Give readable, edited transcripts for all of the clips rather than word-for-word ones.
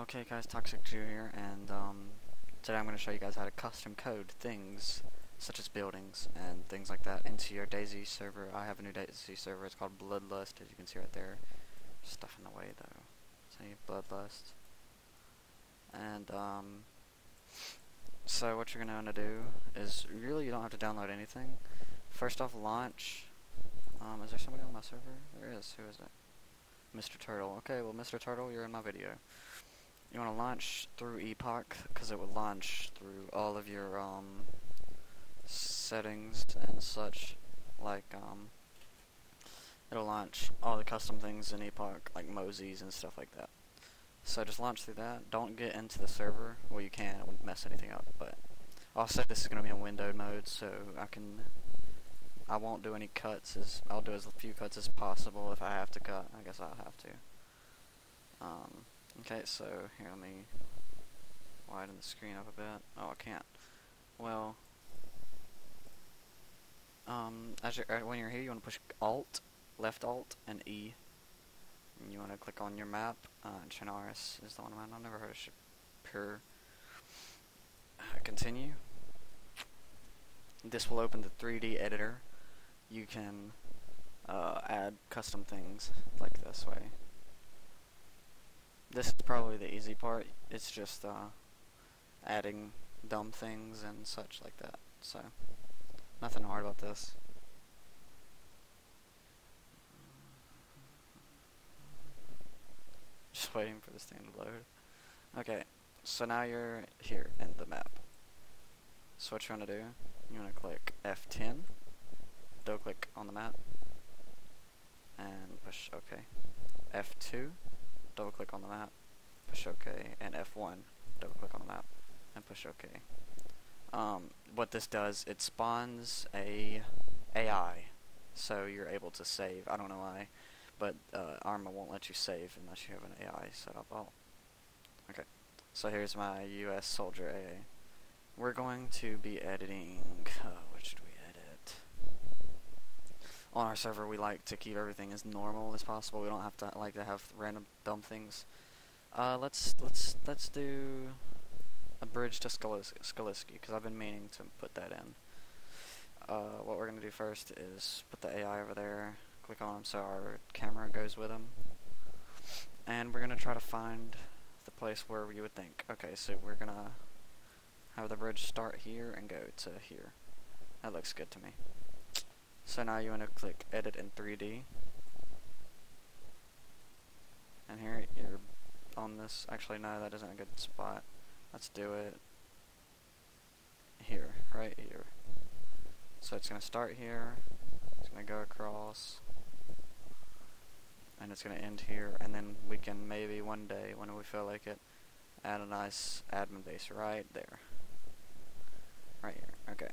Okay guys, Toxic Jew here, and today I'm going to show you guys how to custom code things such as buildings and things like that into your DayZ server. I have a new DayZ server, it's called Bloodlust, as you can see right there. Stuff in the way though. See, Bloodlust. And so what you're going to do is, really you don't have to download anything. First off, launch. Is there somebody on my server? There is. Who is it? Mr. Turtle. Okay, well Mr. Turtle, you're in my video. You want to launch through Epoch, because it will launch through all of your settings and such, like it'll launch all the custom things in Epoch, like Mosey's and stuff like that. So just launch through that. Don't get into the server. Well, you can, it won't mess anything up, but also this is going to be in windowed mode, so I won't do any cuts. I'll do as few cuts as possible. If I have to cut, I guess I'll have to. Okay, so here, let me widen the screen up a bit. Oh, I can't. Well, when you're here, you want to push Alt, left Alt, and E. And you want to click on your map. Chinaris is the one I've never heard of. Pure. Continue. This will open the 3D editor. You can add custom things like this way. This is probably the easy part. It's just adding dumb things and such like that. So, nothing hard about this. Just waiting for this thing to load. Okay, so now you're here in the map. So what you want to do, you want to click F10, double click on the map, and push OK. F2, double click on the map, push OK, and F1, double click on the map, and push OK. What this does, it spawns a AI, so you're able to save. I don't know why, but Arma won't let you save unless you have an AI set up. Oh, okay. So here's my US soldier AA. We're going to be editing. What should we edit? On our server, we like to keep everything as normal as possible. We don't have to have random dumb things. Let's do a bridge to Skaliski, because I've been meaning to put that in. What we're gonna do first is put the AI over there. Click on him so our camera goes with him, and we're gonna try to find the place where you would think. Okay, so we're gonna have the bridge start here and go to here. That looks good to me. So now you want to click Edit in 3D. And here you're on this. Actually, no, that isn't a good spot. Let's do it here, right here. So it's going to start here. It's going to go across. And it's going to end here. And then we can maybe one day, when we feel like it, add a nice admin base right there. Right here. Okay.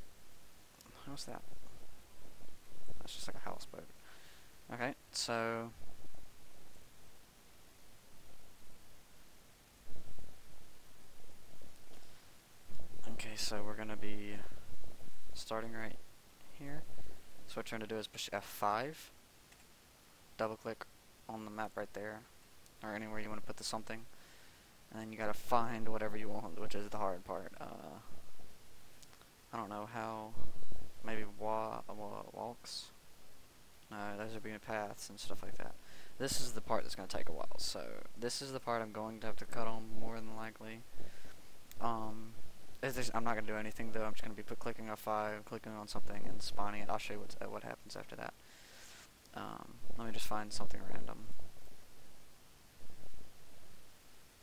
What's that? That's just like a houseboat. Okay, so we're gonna be starting right here. So what you're gonna do is push F5, double click on the map right there, or anywhere you want to put the something, and then you gotta find whatever you want, which is the hard part. I don't know how. Maybe walks. No, those are being paths and stuff like that. This is the part that's going to take a while. So this is the part I'm going to have to cut on more than likely. I'm not going to do anything though. I'm just going to be clicking F5, clicking on something, and spawning it. I'll show you what happens after that. Let me just find something random.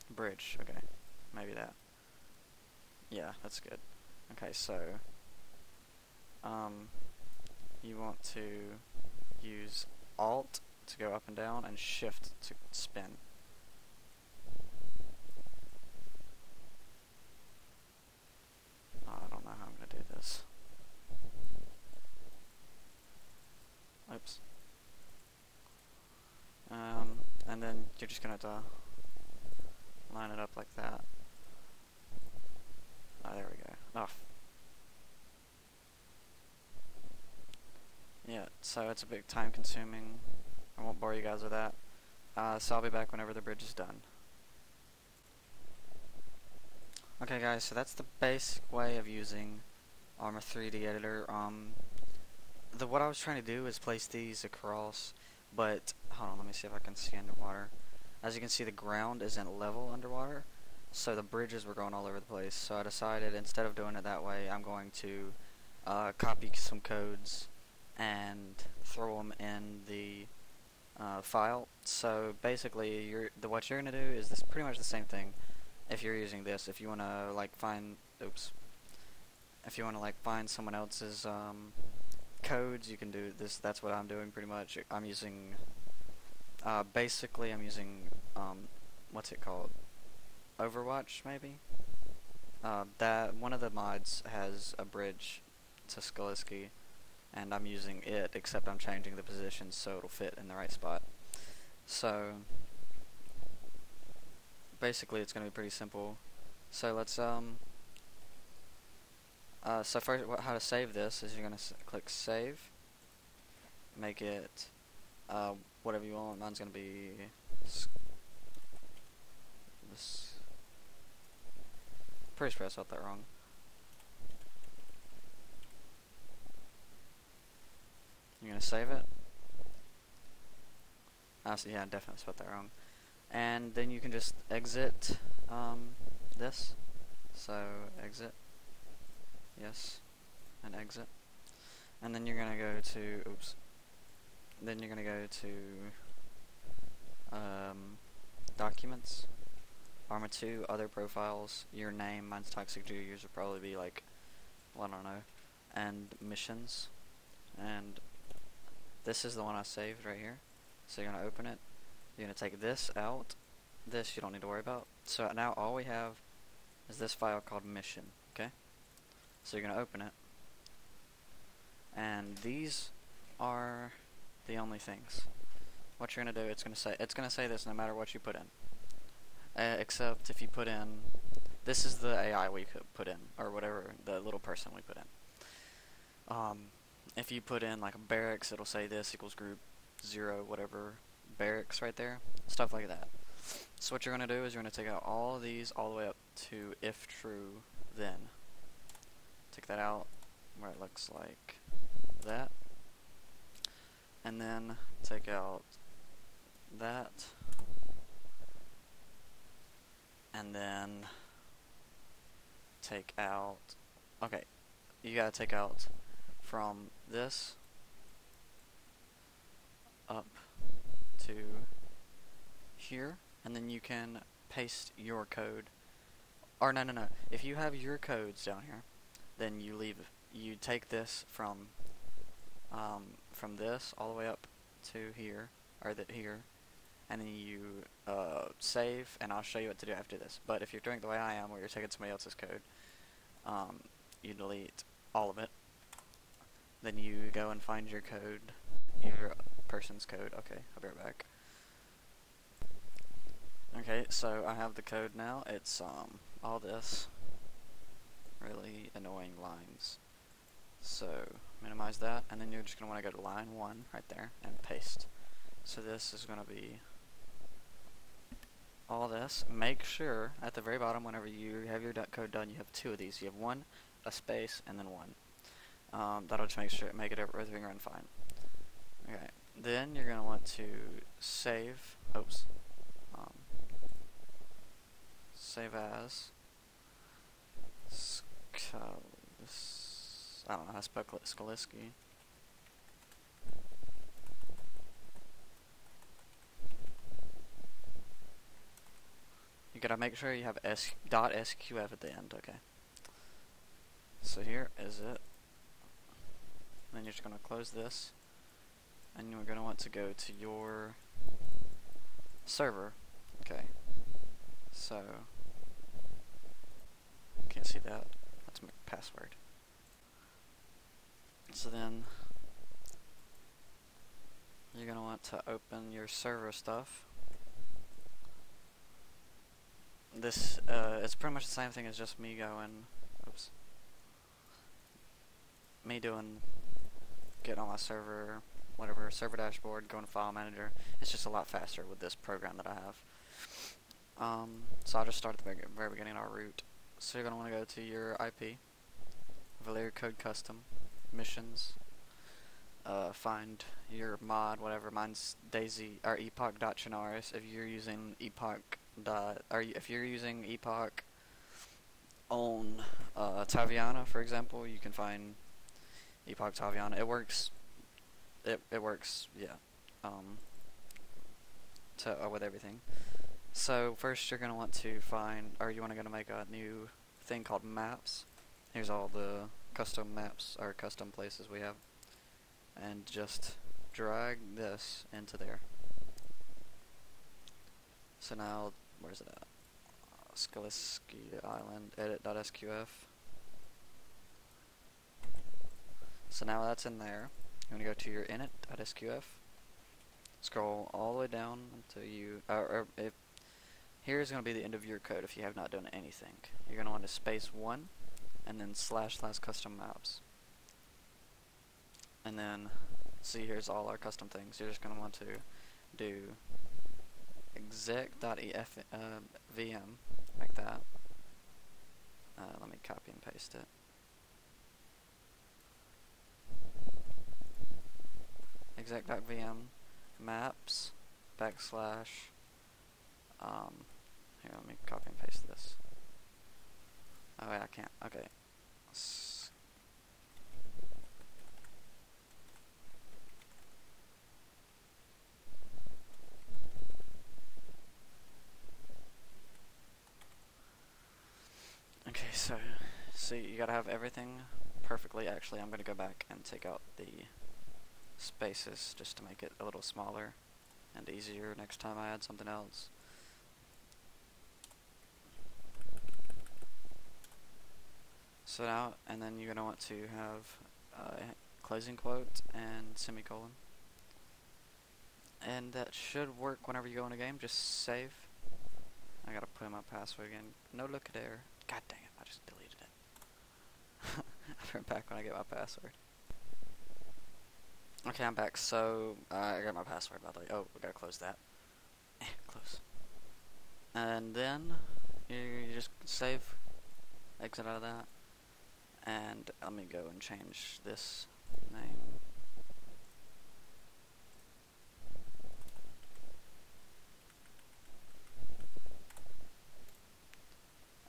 Bridge. Okay, maybe that. Yeah, that's good. Okay, so you want to use Alt to go up and down and Shift to spin. Oh, I don't know how I'm going to do this. Oops. And then you're just going to have to line it up like that. Oh, there we go. Oh. Yeah, so it's a bit time consuming. I won't bore you guys with that. So I'll be back whenever the bridge is done. Okay guys, so that's the basic way of using Arma 3D editor. What I was trying to do is place these across, but hold on, let me see if I can see underwater. As you can see, the ground isn't level underwater, so the bridges were going all over the place. So I decided, instead of doing it that way, I'm going to copy some codes and throw them in the file. So basically, what you're gonna do is this pretty much the same thing. If you're using this, if you wanna like find, if you wanna like find someone else's codes, you can do this. That's what I'm doing pretty much. I'm using, basically, I'm using what's it called? Overwatch, maybe. That one of the mods has a bridge to Skaliski, and I'm using it, except I'm changing the position so it'll fit in the right spot. So basically it's going to be pretty simple. So let's so first, how to save this is you're going to click save, make it whatever you want. Mine's going to be this. Pretty sure I spelled that wrong. You're going to save it. Yeah, I definitely spelled that wrong. And then you can just exit this. So exit, yes, and exit. And then you're gonna go to, then you're gonna go to documents, Arma 2, other profiles, your name, mine's Toxic Jew, yours would probably be like, well, I don't know, and missions. And this is the one I saved right here. So you're gonna open it. You're going to take this out. This you don't need to worry about. So now all we have is this file called mission, okay? So you're going to open it. And these are the only things. What you're going to do, it's going to say this no matter what you put in. Except if you put in, this is the AI we could put in, or whatever, the little person we put in. If you put in like a barracks, it'll say this equals group 0, whatever, barracks right there, stuff like that. So what you're going to do is you're going to take out all of these all the way up to if true then. Take that out where it looks like that, and then take out that, and then take out, okay, you gotta take out from this up to here, and then you can paste your code. Or no, if you have your codes down here, then you take this from this all the way up to here, or here, and then you save, and I'll show you what to do after this. But if you're doing it the way I am, where you're taking somebody else's code, you delete all of it. Then you go and find your code, your person's code. Okay, I'll be right back. Okay, so I have the code now. It's all this really annoying lines. So minimize that, and then you're just gonna want to go to line 1 right there and paste. So this is gonna be all this. Make sure at the very bottom, whenever you have your code done, you have 2 of these. You have 1, a space, and then 1. That'll just make it everything run fine. Okay, then you're gonna want to save. Save as. I don't know how to spell Skaliski. You gotta make sure you have .sqf at the end. Okay. So here is it. Then you're just gonna close this, and you're gonna want to go to your server. Okay. So can't see that. That's my password. So then you're gonna want to open your server stuff. This it's pretty much the same thing as just me going. Me getting on my server, whatever, server dashboard, going to file manager. It's just a lot faster with this program that I have. So I'll just start at the very beginning of our route. So you're going to want to go to your IP, Valeria Code Custom, Missions, find your mod, whatever. Mine's DayZ or Epoch.chinaris. If you're using Epoch if you're using Epoch on Taviana, for example, you can find Epoch Taviana. It works. It works. Yeah. With everything. So first you're gonna want to find, or you want to make a new thing called maps. Here's all the custom maps or custom places we have, and just drag this into there. So now, where's it at? Skaliski Island, edit.sqf. So now that's in there. You want to go to your init.sqf. Scroll all the way down until you, here's going to be the end of your code if you have not done anything. You're going to want to space 1 and then / custom maps. And then, see, here's all our custom things. You're just going to want to do exec.vm like that. Let me copy and paste it. Exec.vm maps / here, let me copy and paste this. Oh wait, I can't. Okay. Okay, so you gotta have everything perfectly. Actually, I'm gonna go back and take out the spaces just to make it a little smaller and easier next time I add something else. So now, and then you're gonna want to have closing quote and semicolon, and that should work whenever you go in a game. Just save. I gotta put in my password again. No look at error. God dang it! I just deleted it. I'll be right back when I get my password. Okay, I'm back. So I got my password by the way. Oh, we gotta close that. Close. And then you just save, exit out of that, and let me go and change this name.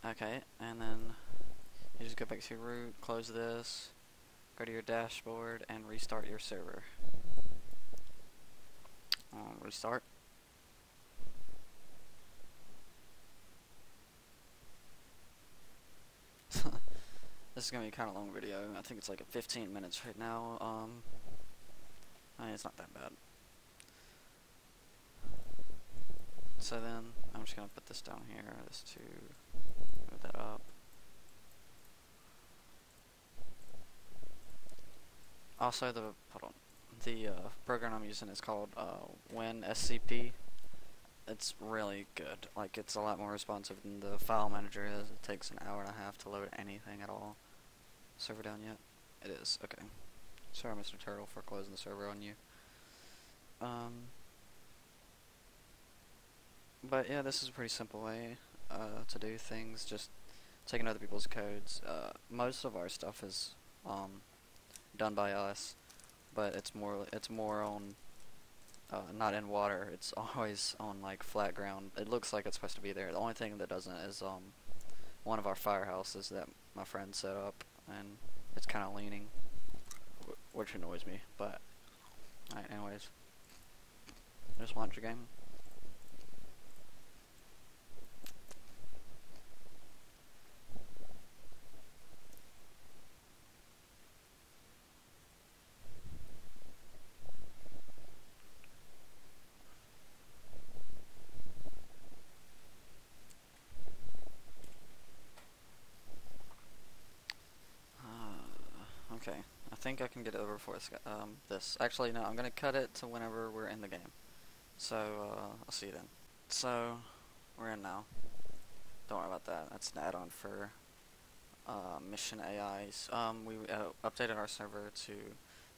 Okay, and then you just go back to your root, close this, go to your dashboard, and restart your server. Restart. This is gonna be kind of long video. I think it's like 15 minutes right now. I mean, it's not that bad. So then I'm just gonna put this down here. This to move that up. Also, the program I'm using is called WinSCP. It's really good. Like, it's a lot more responsive than the file manager is. It takes an hour and a half to load anything at all. Server down yet? It is. Okay. Sorry, Mr. Turtle, for closing the server on you. But yeah, this is a pretty simple way to do things. Just taking other people's codes. Most of our stuff is done by us, but it's more on not in water. It's always on like flat ground. It looks like it's supposed to be there. The only thing that doesn't is one of our firehouses that my friend set up, and it's kind of leaning, which annoys me. But alright, anyways, just launch your game. Okay, I think I can get it over before this. Actually, no, I'm gonna cut it to whenever we're in the game. So I'll see you then. So we're in now. Don't worry about that. That's an add-on for mission AIs. We updated our server to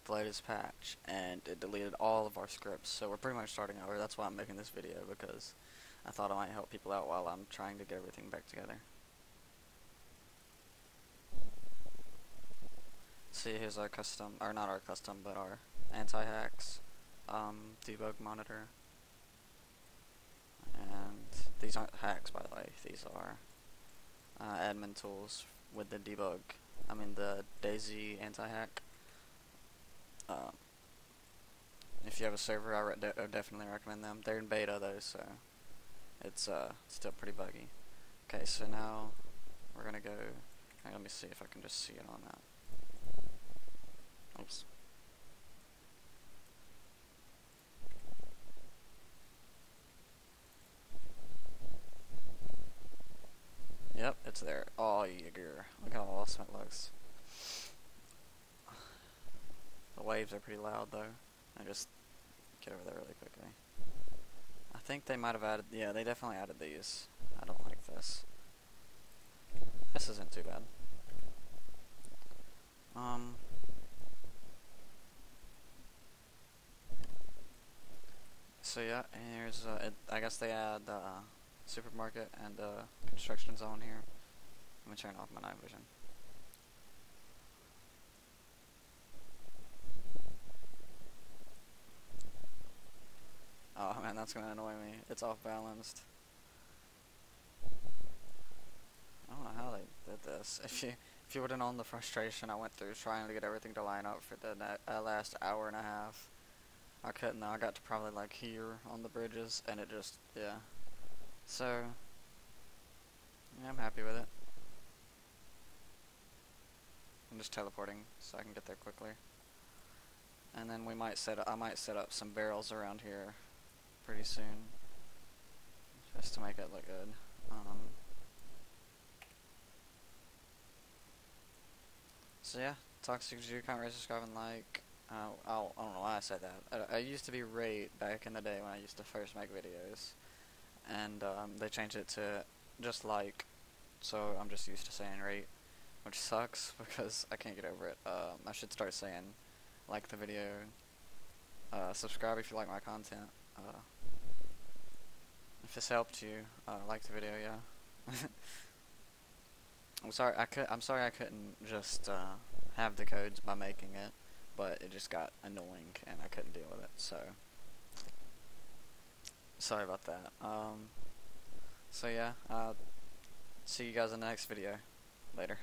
the latest patch, and it deleted all of our scripts. So we're pretty much starting over. That's why I'm making this video, because I thought it might help people out while I'm trying to get everything back together. See, here's our custom, or not our custom, but our anti-hacks debug monitor. And these aren't hacks, by the way. These are admin tools with the debug. The DayZ anti-hack. If you have a server, I definitely recommend them. They're in beta though, so it's still pretty buggy. Okay, so now we're gonna go. Let me see if I can just see it on that. Oops. Yep, it's there. Oh, Jaeger. Look how awesome it looks. The waves are pretty loud though. I just get over there really quickly. I think they might have added, yeah, they definitely added these. I don't like this. This isn't too bad. So yeah, and here's, I guess they add supermarket and construction zone here. Let me turn off my night vision. Oh man, that's gonna annoy me. It's off balanced. I don't know how they did this. If you would have known the frustration I went through trying to get everything to line up for the last hour and a half, I couldn't. I got to probably like here on the bridges, and it just, yeah. So yeah, I'm happy with it. I'm just teleporting so I can get there quickly. And then I might set up some barrels around here pretty soon, just to make it look good. So yeah, Toxic Jew, comment, rate, subscribe, and like. I don't know why I said that. I used to be rate back in the day when I used to first make videos, and they changed it to just like, so I'm just used to saying rate, which sucks because I can't get over it. I should start saying like the video, subscribe if you like my content. If this helped you, like the video, yeah. I'm sorry I couldn't just have the codes by making it, but it just got annoying and I couldn't deal with it. So sorry about that. So yeah, see you guys in the next video. Later.